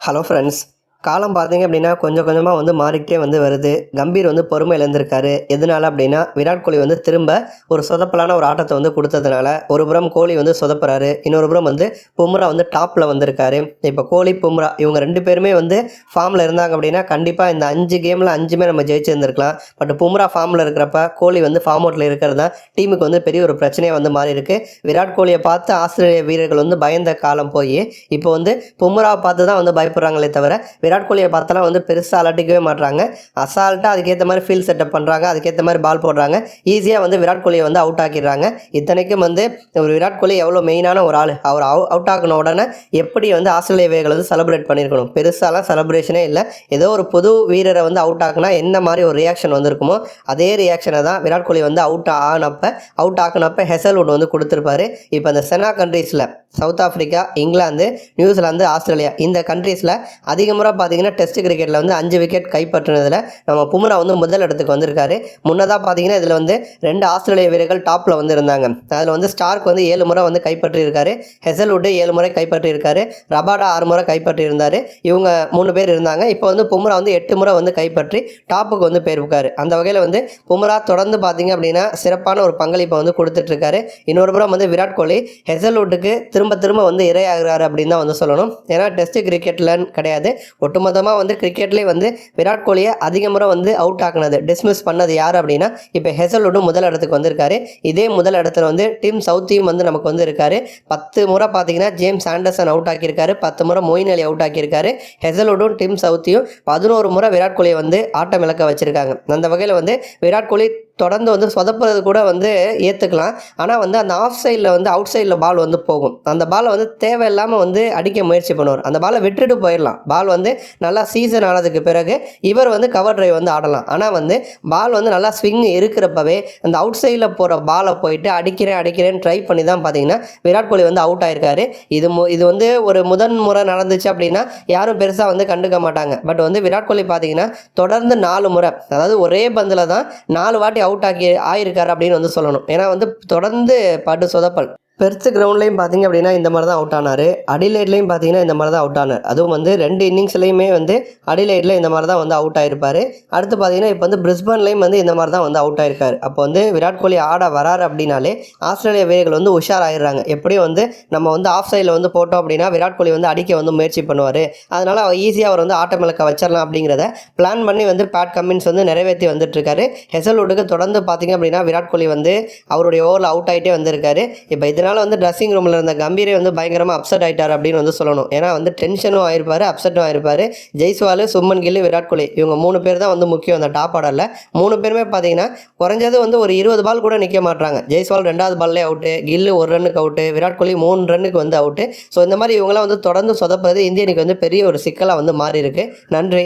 Hello friends, காலம் பார்த்தீங்க அப்படின்னா கொஞ்சம் கொஞ்சமாக மாறிக்கிட்டே வருது. கம்பீர் பொறுமை இழந்திருக்காரு. எதனால அப்படின்னா விராட் கோலி திரும்ப ஒரு சொதப்பலான ஒரு ஆட்டத்தை கொடுத்ததுனால ஒரு புறம் கோலி சொதப்புறாரு, இன்னொரு புறம் பும்ரா டாப்பில் வந்திருக்காரு. இப்போ கோலி பும்ரா இவங்க ரெண்டு பேருமே ஃபார்மில் இருந்தாங்க அப்படின்னா கண்டிப்பாக இந்த 5 கேமில் 5மே நம்ம ஜெயிச்சிருந்துருக்கலாம். பட் பும்ரா ஃபார்மில் இருக்கிறப்ப கோலி ஃபார்ம் அவுட்டில் இருக்கிறது தான் டீமுக்கு பெரிய ஒரு பிரச்சனையாக மாறி இருக்கு. விராட் கோலியை பார்த்து ஆஸ்திரேலிய வீரர்கள் பயந்த காலம் போய் இப்போ பும்ராவை பார்த்து தான் பயப்படுறாங்களே தவிர விராட் கோலியை பார்த்தாலும் பெருசாக அலட்டிக்கவே மாட்டாங்க. அசால்ட்டாக அதுக்கேற்ற மாதிரி ஃபீல்ட் செட்டப் பண்ணுறாங்க, அதுக்கேற்ற மாதிரி பால் போடுறாங்க, ஈஸியாக விராட் கோலியை அவுட் ஆக்கிடுறாங்க. இத்தனைக்கும் ஒரு விராட் கோலி எவ்வளோ மெயினான ஒரு ஆள், அவர் அவுட் ஆக்கின உடனே எப்படி ஆஸ்திரேலிய வீரர்கள் செலிப்ரேட் பண்ணியிருக்கணும். பெருசாலாம் செலிப்ரேஷனே இல்லை. ஏதோ ஒரு புது வீரரை அவுட் ஆக்குனா என்ன மாதிரி ஒரு ரியாக்ஷன் வந்திருக்குமோ அதே ரியாக்ஷனை தான் விராட் கோலி அவுட் ஆக்கினப்ப ஹெசல்வுட் கொடுத்துருப்பாரு. இப்போ அந்த செனா கண்ட்ரீஸில் South Africa, England, New Zealand, Australia இந்த கண்ட்ரீஸில் அதிக முறை பார்த்தீங்கன்னா டெஸ்ட் கிரிக்கெட்டில் 5 விக்கெட் கைப்பற்றினதில் நம்ம பும்ரா முதல் இடத்துக்கு வந்திருக்காரு. முன்னதாக பார்த்தீங்கன்னா இதில் 2 ஆஸ்திரேலிய வீரர்கள் டாப்பில் இருந்தாங்க. அதில் ஸ்டார்க் 7 முறை கைப்பற்றியிருக்காரு, ஹெசல்வுட் 7 முறை கைப்பற்றியிருக்காரு, ரபாடா 6 முறை கைப்பற்றியிருந்தார். இவங்க 3 பேர் இருந்தாங்க. இப்போ பும்ரா 8 முறை கைப்பற்றி டாப்புக்கு போயிருக்காரு. அந்த வகையில் பும்ரா தொடர்ந்து பார்த்தீங்க அப்படின்னா சிறப்பான ஒரு பங்களிப்பை கொடுத்துட்ருக்காரு. இன்னொரு புறம் விராட் கோலி ஹெசல்வுட்டுக்கு திரும்ப இரையாகிறாரு அப்படின்னு தான் சொல்லணும். ஏன்னா டெஸ்ட் கிரிக்கெட்டில் கிடையாது, ஒட்டுமொத்தமாக கிரிக்கெட்லேயே விராட் கோலியை அதிக முறை அவுட் ஆக்குனது, டிஸ்மிஸ் பண்ணது யார் அப்படின்னா இப்போ ஹெசல்வுட்டும் முதல் இடத்துக்கு வந்திருக்காரு. இதே முதல் இடத்துல டிம் சவுத்தியும் நமக்கு இருக்காரு. 10 முறை பார்த்தீங்கன்னா ஜேம்ஸ் ஆண்டர்சன் அவுட் ஆக்கியிருக்காரு, 10 முறை மொயின் அலி அவுட் ஆக்கியிருக்காரு. ஹெசல்வுட்டும் டிம் சவுத்தியும் 11 முறை விராட் கோலியை ஆட்டம் இழக்க வச்சிருக்காங்க. அந்த வகையில் விராட் கோலி தொடர்ந்து சொதப்புறது கூட ஏற்றுக்கலாம். ஆனால் அந்த ஆஃப் சைடில் அவுட் சைடில் பால் போகும். அந்த பாலை தேவையில்லாமல் அடிக்க முயற்சி பண்ணுவார். அந்த பாலை விட்டுட்டு போயிடலாம். பால் நல்லா சீசன் ஆனதுக்கு பிறகு இவர் கவர் டிரைவ் ஆடலாம். ஆனால் பால் நல்லா ஸ்விங் இருக்கிறப்பவே அந்த அவுட் சைடில் போகிற பாலை போயிட்டு அடிக்கிறேன்னு ட்ரை பண்ணி தான் பார்த்தீங்கன்னா விராட் கோலி அவுட் ஆயிருக்காரு. இது ஒரு முதன் முறை நடந்துச்சு அப்படின்னா யாரும் பெருசாக கண்டுக்க மாட்டாங்க. பட் விராட் கோலி பார்த்தீங்கன்னா தொடர்ந்து 4 முறை, அதாவது ஒரே பந்தில் தான் 4 வாட்டி அவுட் ஆகியிருக்காரு அப்படின்னு சொல்லணும். ஏன்னா தொடர்ந்து படு சொதப்பல். பெர்த் கிரவுண்ட்லேயும் பார்த்தீங்க அப்படின்னா இந்த மாதிரி தான் அவுட் ஆனார். அடிலைட்லேயும் பார்த்தீங்கன்னா இந்த மாதிரி தான் அவுட் ஆனார். அதுவும் 2 இன்னிங்ஸ்லேயுமே அடிலைட்டில் இந்த மாதிரி தான் அவுட் ஆகிருப்பார். அடுத்து பார்த்தீங்கன்னா இப்போ பிரிஸ்பன்லேயும் இந்த மாதிரி தான் அவுட் ஆகிருக்காரு. அப்போ விராட் கோலி ஆட வராரு அப்படின்னாலே ஆஸ்திரேலிய வீரர்கள் உஷார் ஆகிடுறாங்க. எப்படியும் நம்ம ஆஃப் சைடில் போட்டோம் அப்படின்னா விராட் கோலி அடிக்க முயற்சி பண்ணுவார். அதனால் ஈஸியாக அவர் ஆட்டம் இழக்க வச்சிடலாம் அப்படிங்கிறத பிளான் பண்ணி பேட் கமின்ஸ் நிறைவேற்றி வந்துட்டுருக்காரு. ஹெசல்வுட்டுக்கு தொடர்ந்து பார்த்தீங்க அப்படின்னா விராட் கோலி அவருடைய ஓவரில் அவுட் ஆகிட்டே வந்திருக்காரு. இப்போ இதனால் ட்ரெஸ்ஸிங் ரூமில் இருந்த கம்பீரே பயங்கரமாக அப்செட் ஆகிட்டார் அப்படின்னு சொல்லணும். ஏன்னா டென்ஷனும் ஆயிருப்பார், அப்செட்டும் ஆயிருப்பார். ஜெய்ஸ்வால், சுப்மன் கில், விராட் கோலி இவங்க 3 பேர் தான் முக்கியம் அந்த டாப் ஆர்டரில். 3 பேருமே பார்த்தீங்கன்னா குறைஞ்சது ஒரு 20 பால் கூட நிற்க மாட்டாங்க. ஜெய்ஸ்வால் 2வது பால்லே அவுட்டு, கில் 1 ரன்னுக்கு அவுட்டு, விராட் கோலி 3 ரன்னுக்கு அவுட்டு. ஸோ இந்த மாதிரி இவங்களாம் தொடர்ந்து சொதப்புறது இந்திய அணிக்கு பெரிய ஒரு சிக்கலாக மாறி இருக்கு. நன்றி.